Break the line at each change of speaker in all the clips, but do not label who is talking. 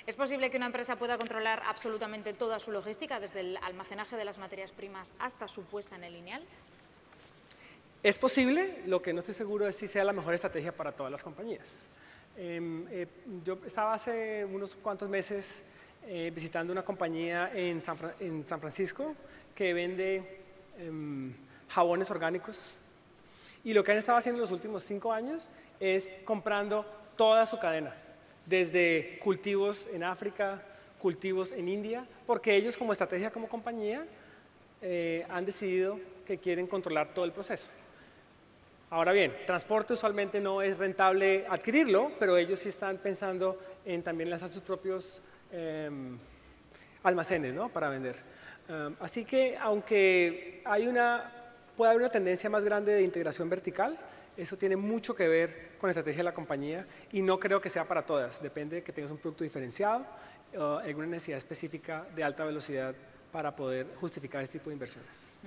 ¿Es posible que una empresa pueda controlar absolutamente toda su logística, desde el almacenaje de las materias primas hasta su puesta en el lineal?
Es posible, lo que no estoy seguro es si sea la mejor estrategia para todas las compañías. Yo estaba hace unos cuantos meses visitando una compañía en San Francisco que vende jabones orgánicos, y lo que han estado haciendo en los últimos 5 años es comprando toda su cadena, desde cultivos en África, cultivos en India, porque ellos como estrategia, como compañía, han decidido que quieren controlar todo el proceso. Ahora bien, transporte usualmente no es rentable adquirirlo, pero ellos sí están pensando en también lanzar sus propios almacenes, ¿no?, para vender. Así que aunque puede haber una tendencia más grande de integración vertical, eso tiene mucho que ver con la estrategia de la compañía y no creo que sea para todas. Depende de que tengas un producto diferenciado o alguna necesidad específica de alta velocidad para poder justificar este tipo de inversiones.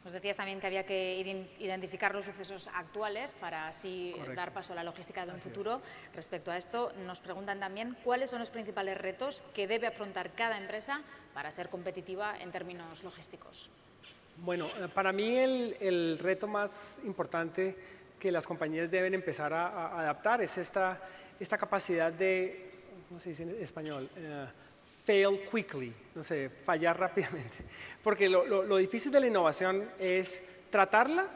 Nos decías también que había que identificar los sucesos actuales para así dar paso a la logística de un futuro. Respecto a esto, nos preguntan también cuáles son los principales retos que debe afrontar cada empresa para ser competitiva en términos logísticos.
Bueno, para mí el reto más importante que las compañías deben empezar a adaptar es esta capacidad de, ¿cómo se dice en español? Fail quickly, no sé, fallar rápidamente. Porque lo difícil de la innovación es tratarla,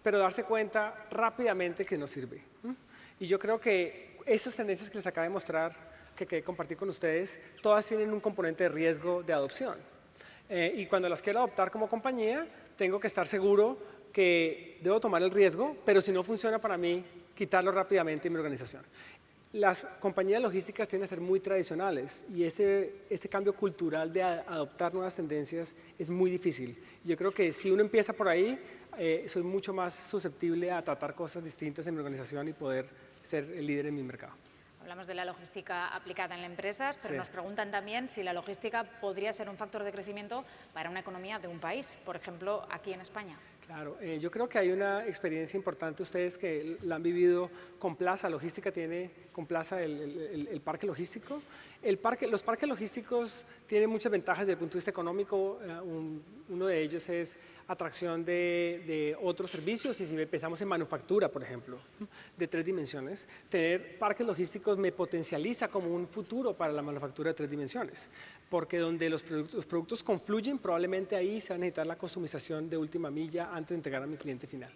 pero darse cuenta rápidamente que no sirve. Y yo creo que esas tendencias que les acabo de mostrar, que quería compartir con ustedes, todas tienen un componente de riesgo de adopción. Y cuando las quiero adoptar como compañía, tengo que estar seguro que debo tomar el riesgo, pero si no funciona para mí, quitarlo rápidamente en mi organización. Las compañías logísticas tienen que ser muy tradicionales y este cambio cultural de adoptar nuevas tendencias es muy difícil. Yo creo que si uno empieza por ahí, soy mucho más susceptible a tratar cosas distintas en mi organización y poder ser el líder en mi mercado.
Hablamos de la logística aplicada en las empresas, pero nos preguntan también si la logística podría ser un factor de crecimiento para una economía de un país, por ejemplo, aquí en España.
Claro, yo creo que hay una experiencia importante, ustedes que la han vivido con Plaza. Logística tiene con Plaza el parque logístico. Los parques logísticos tienen muchas ventajas desde el punto de vista económico. Uno de ellos es atracción de otros servicios, y si pensamos en manufactura, por ejemplo, de 3 dimensiones, tener parques logísticos me potencializa como un futuro para la manufactura de 3 dimensiones, porque donde los productos confluyen, probablemente ahí se va a necesitar la customización de última milla antes de entregar a mi cliente final.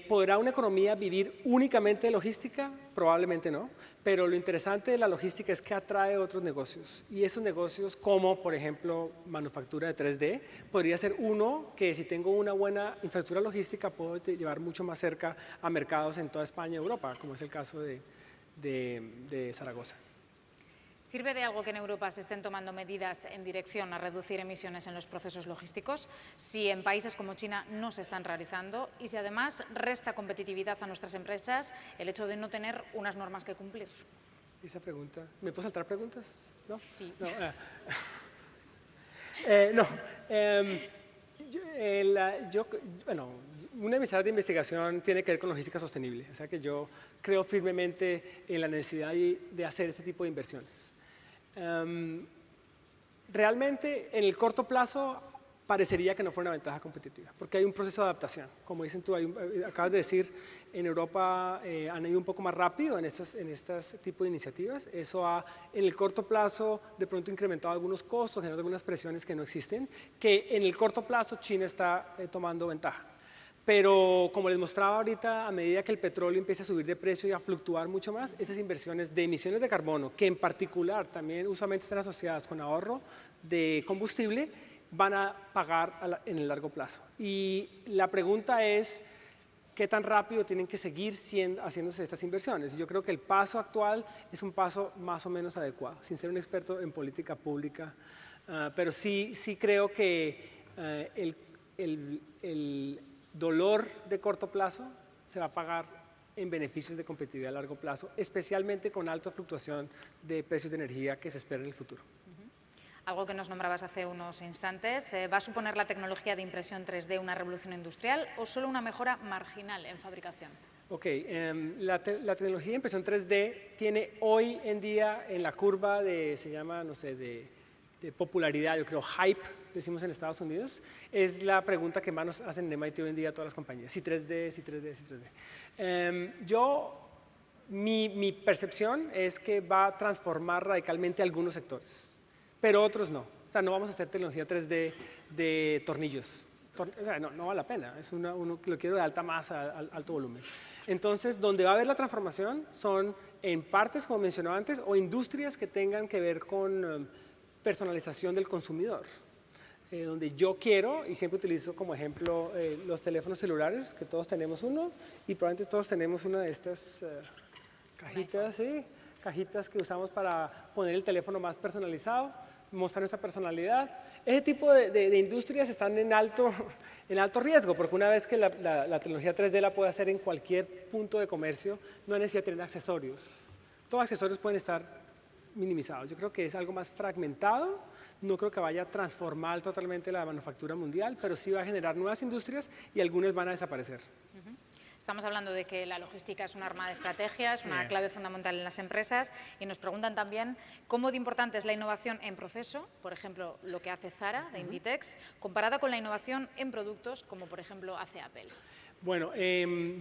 ¿Podrá una economía vivir únicamente de logística? Probablemente no, pero lo interesante de la logística es que atrae otros negocios, y esos negocios, como por ejemplo manufactura de 3D, podría ser uno que, si tengo una buena infraestructura logística, puedo llevar mucho más cerca a mercados en toda España y Europa, como es el caso de Zaragoza.
¿Sirve de algo que en Europa se estén tomando medidas en dirección a reducir emisiones en los procesos logísticos, si en países como China no se están realizando, y si además resta competitividad a nuestras empresas el hecho de no tener unas normas que cumplir?
Esa pregunta, ¿me puedo saltar preguntas? ¿No?
Sí.
Bueno, una de mis áreas de investigación tiene que ver con logística sostenible, o sea que yo creo firmemente en la necesidad de hacer este tipo de inversiones. Realmente, en el corto plazo, parecería que no fuera una ventaja competitiva, porque hay un proceso de adaptación. Como dicen tú, acabas de decir, en Europa han ido un poco más rápido en estas tipos de iniciativas. Eso ha, en el corto plazo, de pronto incrementado algunos costos, generado algunas presiones que no existen, que en el corto plazo China está tomando ventaja. Pero como les mostraba ahorita, a medida que el petróleo empieza a subir de precio y a fluctuar mucho más, esas inversiones de emisiones de carbono, que en particular también usualmente están asociadas con ahorro de combustible, van a pagar en el largo plazo. Y la pregunta es, ¿qué tan rápido tienen que seguir haciéndose estas inversiones? Yo creo que el paso actual es un paso más o menos adecuado, sin ser un experto en política pública, pero sí creo que el dolor de corto plazo se va a pagar en beneficios de competitividad a largo plazo, especialmente con alta fluctuación de precios de energía que se espera en el futuro.
Algo que nos nombrabas hace unos instantes, ¿va a suponer la tecnología de impresión 3D una revolución industrial o solo una mejora marginal en fabricación?
Ok, la tecnología de impresión 3D tiene hoy en día en la curva se llama, no sé, de popularidad, yo creo, hype, decimos en Estados Unidos, es la pregunta que más nos hacen en MIT hoy en día todas las compañías, si 3D, si 3D, si 3D. Mi percepción es que va a transformar radicalmente algunos sectores, pero otros no. O sea, no vamos a hacer tecnología 3D de tornillos. O sea, no vale la pena, uno lo quiero de alta masa, alto volumen. Entonces, donde va a haber la transformación son en partes, como mencionaba antes, o industrias que tengan que ver con personalización del consumidor. Donde yo quiero, y siempre utilizo como ejemplo los teléfonos celulares, que todos tenemos uno, y probablemente todos tenemos una de estas cajitas, ¿sí? Cajitas que usamos para poner el teléfono más personalizado, mostrar nuestra personalidad. Ese tipo de industrias están en alto riesgo, porque una vez que la tecnología 3D la puede hacer en cualquier punto de comercio, no hay necesidad de tener accesorios. Todos los accesorios pueden estar minimizados. Yo creo que es algo más fragmentado, no creo que vaya a transformar totalmente la manufactura mundial, pero sí va a generar nuevas industrias y algunas van a desaparecer.
Estamos hablando de que la logística es un arma de estrategia, es una clave fundamental en las empresas, y nos preguntan también cómo de importante es la innovación en proceso, por ejemplo, lo que hace Zara, de Inditex, comparada con la innovación en productos, como por ejemplo hace Apple.
Bueno,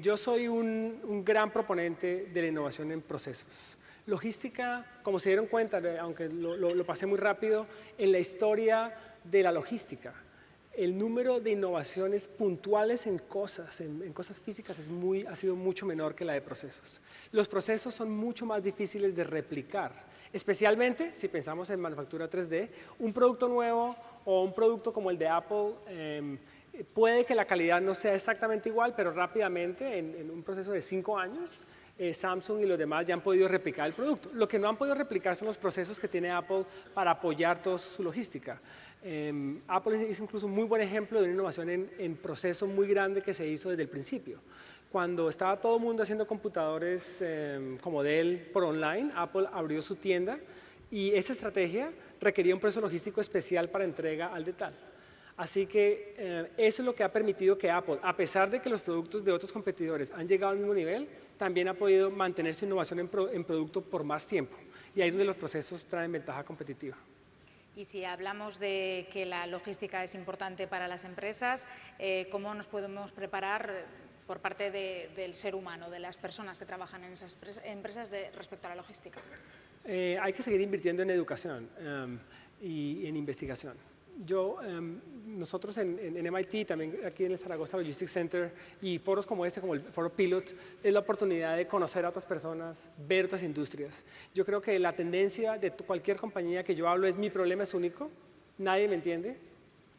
yo soy un gran proponente de la innovación en procesos. Logística, como se dieron cuenta, aunque lo pasé muy rápido, en la historia de la logística, el número de innovaciones puntuales en cosas físicas ha sido mucho menor que la de procesos. Los procesos son mucho más difíciles de replicar, especialmente si pensamos en manufactura 3D. Un producto nuevo o un producto como el de Apple, puede que la calidad no sea exactamente igual, pero rápidamente, en un proceso de 5 años, Samsung y los demás ya han podido replicar el producto. Lo que no han podido replicar son los procesos que tiene Apple para apoyar toda su logística. Apple hizo incluso un muy buen ejemplo de una innovación en proceso muy grande que se hizo desde el principio. Cuando estaba todo el mundo haciendo computadores como Dell por online, Apple abrió su tienda y esa estrategia requería un proceso logístico especial para entrega al detalle. Así que eso es lo que ha permitido que Apple, a pesar de que los productos de otros competidores han llegado al mismo nivel, también ha podido mantener su innovación en producto por más tiempo. Y ahí es donde los procesos traen ventaja competitiva.
Y si hablamos de que la logística es importante para las empresas, ¿cómo nos podemos preparar por parte del ser humano, de las personas que trabajan en esas empresas respecto a la logística?
Hay que seguir invirtiendo en educación y en investigación. Nosotros en MIT, también aquí en el Zaragoza Logistics Center, y foros como este, como el Foro Pilot, es la oportunidad de conocer a otras personas, ver otras industrias. Yo creo que la tendencia de cualquier compañía que yo hablo es: mi problema es único, nadie me entiende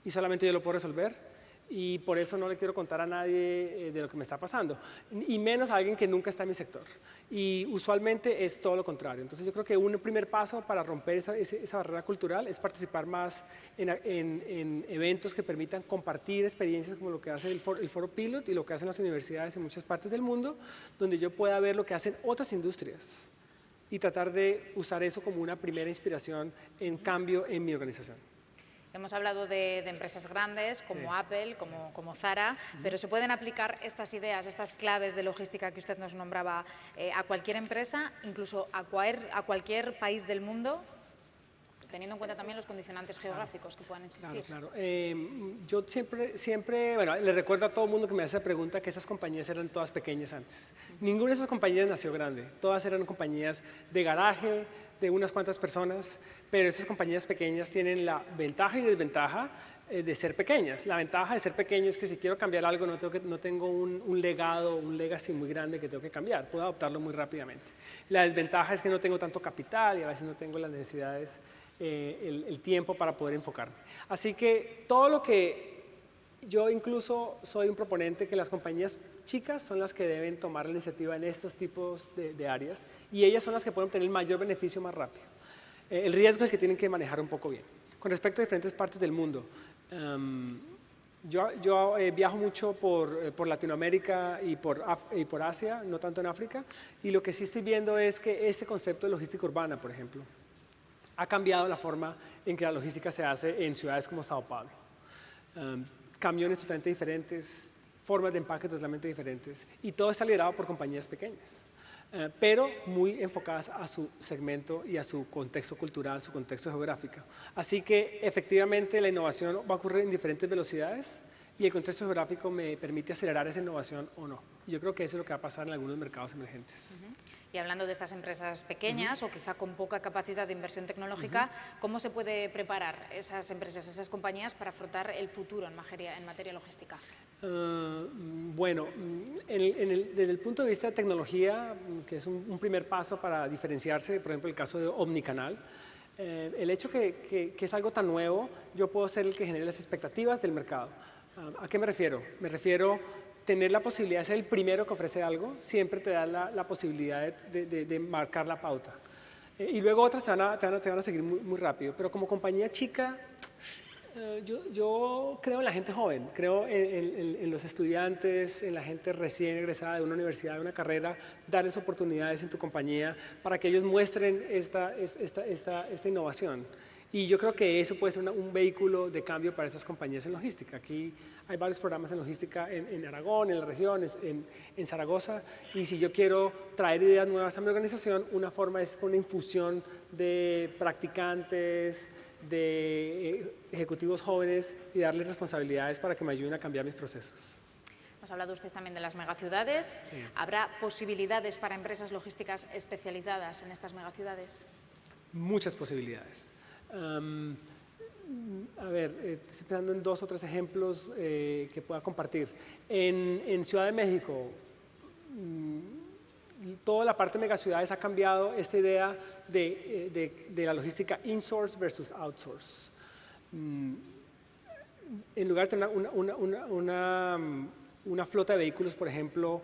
y solamente yo lo puedo resolver. Y por eso no le quiero contar a nadie de lo que me está pasando, y menos a alguien que nunca está en mi sector. Y usualmente es todo lo contrario. Entonces yo creo que un primer paso para romper esa barrera cultural es participar más en eventos que permitan compartir experiencias, como lo que hace el Foro Pilot y lo que hacen las universidades en muchas partes del mundo, donde yo pueda ver lo que hacen otras industrias y tratar de usar eso como una primera inspiración en cambio en mi organización.
Hemos hablado de empresas grandes como Apple, como Zara, pero ¿se pueden aplicar estas ideas, estas claves de logística que usted nos nombraba a cualquier empresa, incluso a cualquier país del mundo, teniendo en cuenta también los condicionantes geográficos que puedan existir?
Claro. Yo siempre, bueno, le recuerdo a todo el mundo que me hace la pregunta que esas compañías eran todas pequeñas antes. Ninguna de esas compañías nació grande, todas eran compañías de garaje, de unas cuantas personas, pero esas compañías pequeñas tienen la ventaja y desventaja de ser pequeñas. La ventaja de ser pequeño es que si quiero cambiar algo no tengo un legado, un legacy muy grande que tengo que cambiar, puedo adoptarlo muy rápidamente. La desventaja es que no tengo tanto capital y a veces no tengo las necesidades, el tiempo para poder enfocarme. Así que todo lo que yo incluso soy un proponente que las compañías chicas son las que deben tomar la iniciativa en estos tipos de áreas, y ellas son las que pueden tener el mayor beneficio más rápido. El riesgo es que tienen que manejar un poco bien. Con respecto a diferentes partes del mundo, yo viajo mucho por Latinoamérica y por Asia, no tanto en África, y lo que sí estoy viendo es que este concepto de logística urbana, por ejemplo, ha cambiado la forma en que la logística se hace en ciudades como Sao Paulo. Camiones totalmente diferentes, formas de empaque totalmente diferentes. Y todo está liderado por compañías pequeñas, pero muy enfocadas a su segmento y a su contexto cultural, su contexto geográfico. Así que efectivamente la innovación va a ocurrir en diferentes velocidades y el contexto geográfico me permite acelerar esa innovación o no. Yo creo que eso es lo que va a pasar en algunos mercados emergentes.
Y hablando de estas empresas pequeñas o quizá con poca capacidad de inversión tecnológica, ¿cómo se puede preparar esas empresas, esas compañías para afrontar el futuro en materia logística?
Bueno, desde el punto de vista de tecnología, que es un primer paso para diferenciarse, por ejemplo, el caso de Omnicanal, el hecho que es algo tan nuevo, yo puedo ser el que genere las expectativas del mercado. ¿A qué me refiero? Me refiero tener la posibilidad de ser el primero que ofrece algo, siempre te da la posibilidad de marcar la pauta. Y luego otras te van a seguir muy rápido, pero como compañía chica, yo creo en la gente joven, creo en los estudiantes, en la gente recién egresada de una universidad, de una carrera, darles oportunidades en tu compañía para que ellos muestren esta innovación. Y yo creo que eso puede ser un vehículo de cambio para estas compañías en logística. Aquí hay varios programas en logística en Aragón, en las regiones, en Zaragoza, y si yo quiero traer ideas nuevas a mi organización, una forma es con una infusión de practicantes, de ejecutivos jóvenes y darles responsabilidades para que me ayuden a cambiar mis procesos.
Nos ha hablado usted también de las megaciudades. Sí. ¿Habrá posibilidades para empresas logísticas especializadas en estas megaciudades?
Muchas posibilidades. A ver, estoy pensando en 2 o 3 ejemplos que pueda compartir. En Ciudad de México, toda la parte de megaciudades ha cambiado esta idea de la logística insource versus outsource. En lugar de tener una flota de vehículos, por ejemplo,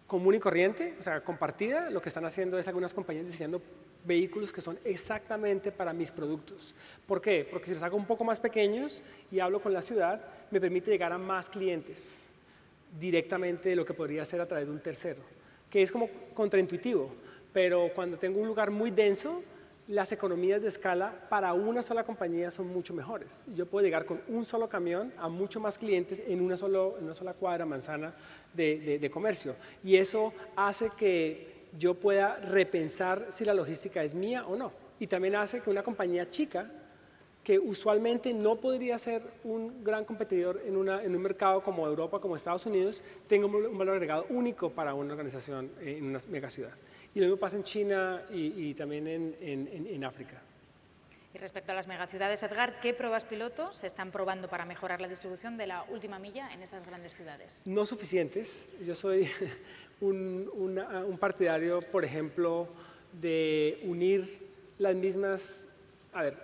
común y corriente, o sea, compartida, lo que están haciendo es algunas compañías diseñando vehículos que son exactamente para mis productos. ¿Por qué? Porque si los hago un poco más pequeños y hablo con la ciudad, me permite llegar a más clientes directamente de lo que podría hacer a través de un tercero, que es como contraintuitivo, pero cuando tengo un lugar muy denso, las economías de escala para una sola compañía son mucho mejores. Yo puedo llegar con un solo camión a mucho más clientes en una sola cuadra, manzana de comercio. Y eso hace que yo pueda repensar si la logística es mía o no. Y también hace que una compañía chica, que usualmente no podría ser un gran competidor en un mercado como Europa, como Estados Unidos, tenga un valor agregado único para una organización en una megaciudad. Y lo mismo pasa en China y también en África.
Y respecto a las megaciudades, Edgar, ¿qué pruebas piloto se están probando para mejorar la distribución de la última milla en estas grandes ciudades?
No suficientes. Yo soy un partidario, por ejemplo, de unir las mismas. A ver,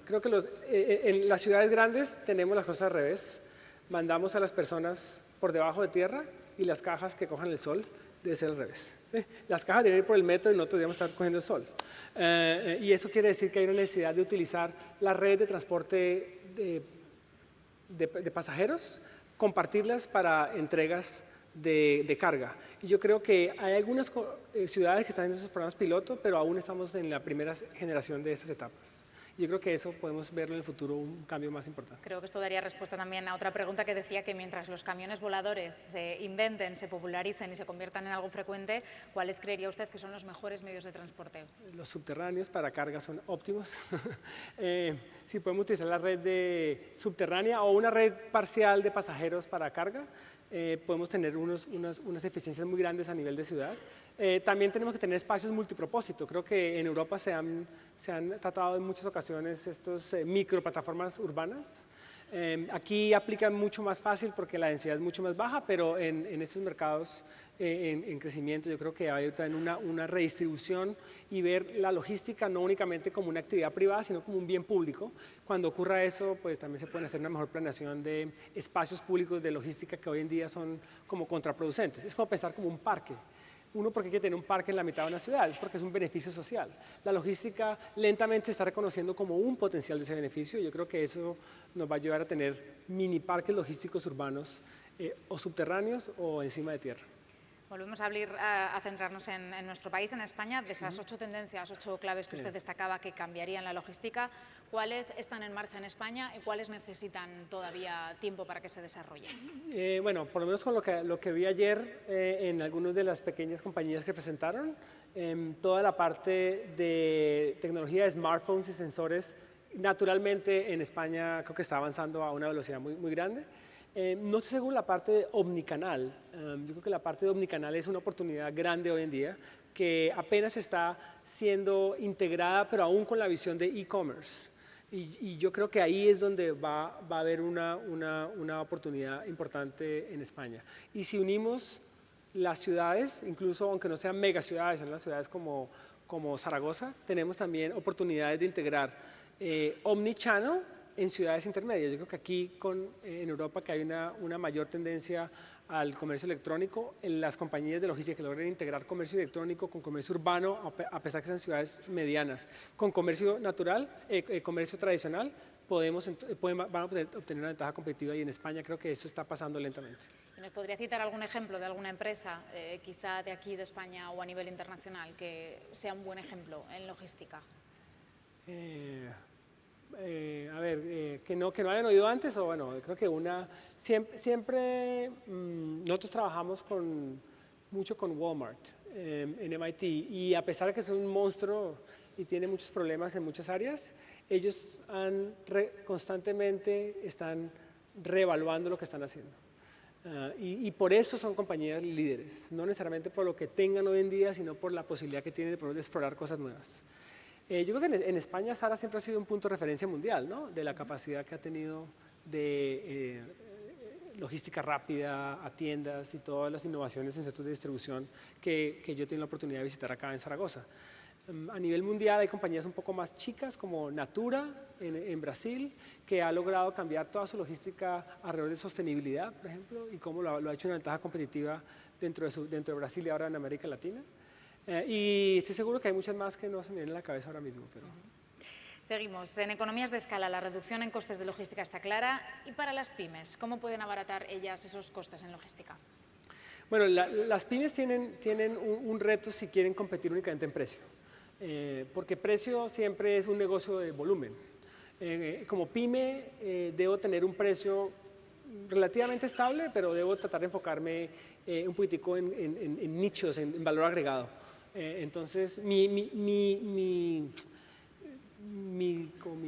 creo que en las ciudades grandes tenemos las cosas al revés. Mandamos a las personas por debajo de tierra y las cajas que cojan el sol debe ser al revés. ¿Sí? Las cajas deben ir por el metro y nosotros debemos estar cogiendo el sol. Y eso quiere decir que hay una necesidad de utilizar la red de transporte de pasajeros, compartirlas para entregas de carga. Y yo creo que hay algunas ciudades que están en esos programas piloto, pero aún estamos en la primera generación de esas etapas. Yo creo que eso podemos verlo en el futuro, un cambio más importante.
Creo que esto daría respuesta también a otra pregunta que decía que mientras los camiones voladores se inventen, se popularicen y se conviertan en algo frecuente, ¿cuáles creería usted que son los mejores medios de transporte?
Los subterráneos para carga son óptimos. Si podemos utilizar la red subterránea o una red parcial de pasajeros para carga, podemos tener unas eficiencias muy grandes a nivel de ciudad. También tenemos que tener espacios multipropósito. Creo que en Europa se han tratado en muchas ocasiones estos microplataformas urbanas. Aquí aplican mucho más fácil porque la densidad es mucho más baja, pero en estos mercados en crecimiento yo creo que hay también una redistribución y ver la logística no únicamente como una actividad privada, sino como un bien público. Cuando ocurra eso, pues también se puede hacer una mejor planeación de espacios públicos de logística que hoy en día son como contraproducentes. Es como pensar como un parque. Uno, porque hay que tener un parque en la mitad de una ciudad, es porque es un beneficio social. La logística lentamente se está reconociendo como un potencial de ese beneficio. Yo creo que eso nos va a ayudar a tener mini parques logísticos urbanos o subterráneos o encima de tierra.
Volvemos a centrarnos en nuestro país, en España. De esas 8 tendencias, 8 claves que usted destacaba que cambiarían la logística, ¿cuáles están en marcha en España y cuáles necesitan todavía tiempo para que se desarrollen?
Bueno, por lo menos con lo que vi ayer en algunas de las pequeñas compañías que presentaron, toda la parte de tecnología de smartphones y sensores, naturalmente en España creo que está avanzando a una velocidad muy grande. No estoy seguro de la parte omnicanal. Yo creo que la parte de omnicanal es una oportunidad grande hoy en día que apenas está siendo integrada, pero aún con la visión de e-commerce. Y yo creo que ahí es donde va a haber una oportunidad importante en España. Y si unimos las ciudades, incluso aunque no sean megaciudades, son las ciudades como Zaragoza, tenemos también oportunidades de integrar omnichannel en ciudades intermedias. Yo creo que aquí en Europa que hay una mayor tendencia al comercio electrónico, en las compañías de logística que logran integrar comercio electrónico con comercio urbano, a pesar que sean ciudades medianas, con comercio natural, comercio tradicional, van a obtener una ventaja competitiva y en España creo que eso está pasando lentamente.
¿Nos podría citar algún ejemplo de alguna empresa, quizá de aquí de España o a nivel internacional, que sea un buen ejemplo en logística?
Que no hayan oído antes, o bueno, creo que siempre nosotros trabajamos mucho con Walmart en MIT y a pesar de que es un monstruo y tiene muchos problemas en muchas áreas, ellos constantemente están reevaluando lo que están haciendo. Y por eso son compañías líderes, no necesariamente por lo que tengan hoy en día, sino por la posibilidad que tienen de explorar cosas nuevas. Yo creo que en España Zara siempre ha sido un punto de referencia mundial, ¿no? De la capacidad que ha tenido de logística rápida a tiendas y todas las innovaciones en centros de distribución que yo tengo la oportunidad de visitar acá en Zaragoza. A nivel mundial hay compañías un poco más chicas como Natura en Brasil, que ha logrado cambiar toda su logística alrededor de sostenibilidad, por ejemplo, y cómo lo ha hecho una ventaja competitiva dentro de Brasil y ahora en América Latina. Y estoy seguro que hay muchas más que no se me vienen a la cabeza ahora mismo. Pero...
Seguimos. En economías de escala, la reducción en costes de logística está clara. ¿Y para las pymes? ¿Cómo pueden abaratar ellas esos costes en logística?
Bueno, las pymes tienen un reto si quieren competir únicamente en precio. Porque precio siempre es un negocio de volumen. Como pyme debo tener un precio relativamente estable, pero debo tratar de enfocarme un poquitico en nichos, en valor agregado. Entonces, mi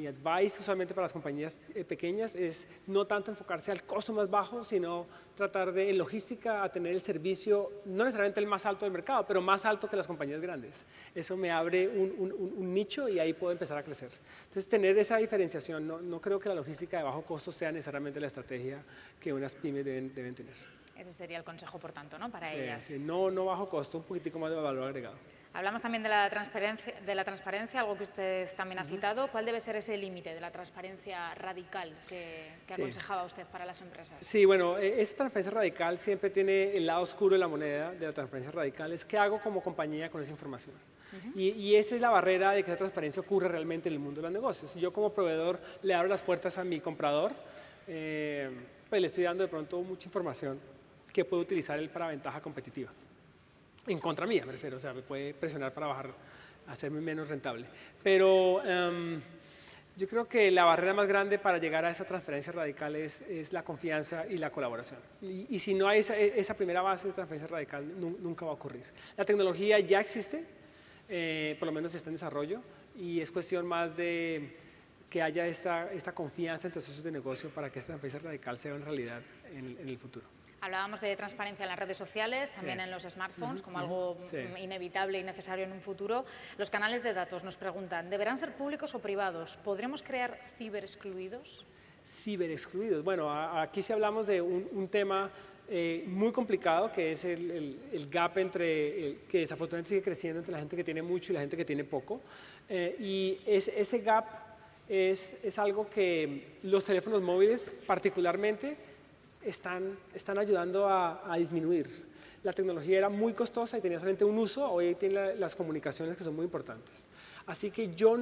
advice usualmente para las compañías pequeñas es no tanto enfocarse al costo más bajo, sino tratar de en logística a tener el servicio, no necesariamente el más alto del mercado, pero más alto que las compañías grandes. Eso me abre un nicho y ahí puedo empezar a crecer. Entonces, tener esa diferenciación, no creo que la logística de bajo costo sea necesariamente la estrategia que unas pymes deben tener.
Ese sería el consejo, por tanto, ¿no? Para ellas.
Sí, no bajo costo, un poquitico más de valor agregado.
Hablamos también de la transparencia, algo que usted también ha citado. ¿Cuál debe ser ese límite de la transparencia radical que aconsejaba usted para las empresas? Sí,
bueno, esta transparencia radical siempre tiene el lado oscuro de la moneda de la transparencia radical. Es qué hago como compañía con esa información. Y esa es la barrera de que esa transparencia ocurre realmente en el mundo de los negocios. Si yo como proveedor le abro las puertas a mi comprador, pues le estoy dando de pronto mucha información que puede utilizar él para ventaja competitiva. En contra mía, me refiero, o sea, me puede presionar para hacerme menos rentable. Pero yo creo que la barrera más grande para llegar a esa transferencia radical es la confianza y la colaboración. Y si no hay esa primera base de transferencia radical, nunca va a ocurrir. La tecnología ya existe, por lo menos está en desarrollo, y es cuestión más de que haya esta confianza entre socios de negocio para que esta transferencia radical sea en realidad en el futuro.
Hablábamos de transparencia en las redes sociales, también en los smartphones, como algo inevitable y necesario en un futuro. Los canales de datos nos preguntan, ¿deberán ser públicos o privados? ¿Podremos crear ciberexcluidos?
Ciberexcluidos. Bueno, aquí sí hablamos de un tema muy complicado, que es el gap que desafortunadamente sigue creciendo entre la gente que tiene mucho y la gente que tiene poco. Y ese gap es algo que los teléfonos móviles particularmente están ayudando a disminuir. La tecnología era muy costosa y tenía solamente un uso, hoy tiene las comunicaciones que son muy importantes. Así que yo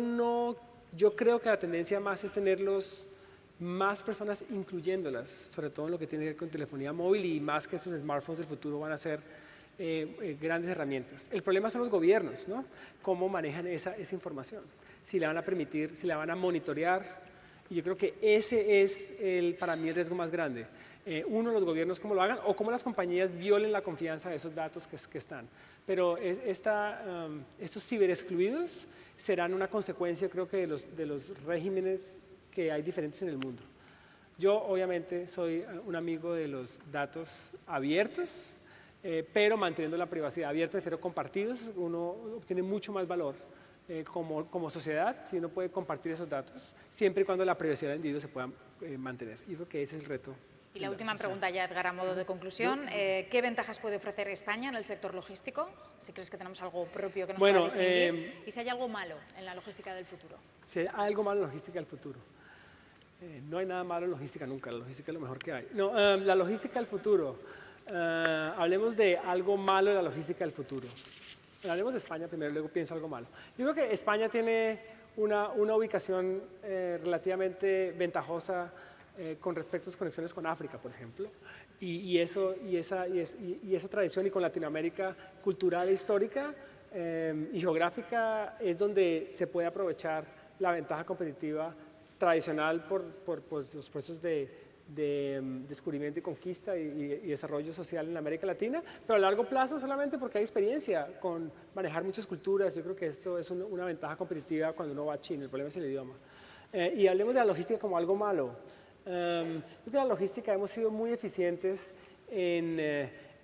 creo que la tendencia más es tenerlos más personas incluyéndolas, sobre todo en lo que tiene que ver con telefonía móvil y más que estos smartphones del futuro van a ser grandes herramientas. El problema son los gobiernos, ¿no? Cómo manejan esa información, si la van a permitir, si la van a monitorear, y yo creo que ese es para mí el riesgo más grande. Uno, los gobiernos cómo lo hagan o cómo las compañías violen la confianza de esos datos que están. Pero estos ciberexcluidos serán una consecuencia, creo que, de los regímenes que hay diferentes en el mundo. Yo, obviamente, soy un amigo de los datos abiertos, pero manteniendo la privacidad abierta, prefiero compartidos, uno obtiene mucho más valor como sociedad si uno puede compartir esos datos, siempre y cuando la privacidad del individuo se pueda mantener. Y creo que ese es el reto.
Y la última pregunta ya, Edgar, a modo de conclusión. ¿Qué ventajas puede ofrecer España en el sector logístico? Si crees que tenemos algo propio que nos pueda distinguir. Y si hay algo malo en la logística del futuro.
Si hay algo malo en la logística del futuro. No hay nada malo en logística nunca, la logística es lo mejor que hay. No, la logística del futuro. Hablemos de algo malo de la logística del futuro. Hablemos de España primero, luego pienso algo malo. Yo creo que España tiene una ubicación relativamente ventajosa con respecto a sus conexiones con África, por ejemplo, y esa tradición, y con Latinoamérica cultural e histórica y geográfica, es donde se puede aprovechar la ventaja competitiva tradicional por los procesos de descubrimiento y conquista y desarrollo social en América Latina, pero a largo plazo solamente porque hay experiencia con manejar muchas culturas. Yo creo que esto es una ventaja competitiva cuando uno va a China, el problema es el idioma. Y hablemos de la logística como algo malo. Yo creo que la logística hemos sido muy eficientes en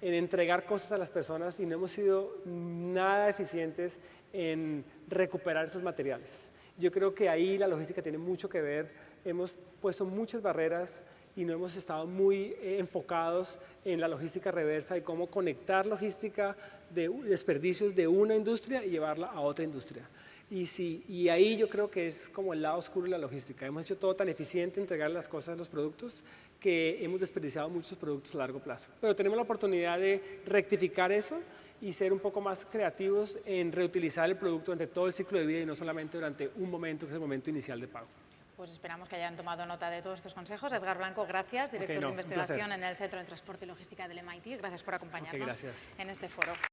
entregar cosas a las personas y no hemos sido nada eficientes en recuperar esos materiales. Yo creo que ahí la logística tiene mucho que ver. Hemos puesto muchas barreras y no hemos estado muy enfocados en la logística reversa y cómo conectar logística de desperdicios de una industria y llevarla a otra industria. Y ahí yo creo que es como el lado oscuro de la logística. Hemos hecho todo tan eficiente entregar las cosas, los productos, que hemos desperdiciado muchos productos a largo plazo. Pero tenemos la oportunidad de rectificar eso y ser un poco más creativos en reutilizar el producto durante todo el ciclo de vida y no solamente durante un momento, que es el momento inicial de pago.
Pues esperamos que hayan tomado nota de todos estos consejos. Edgar Blanco, gracias, director de investigación en el Centro de Transporte y Logística del MIT. Gracias por acompañarnos en este foro.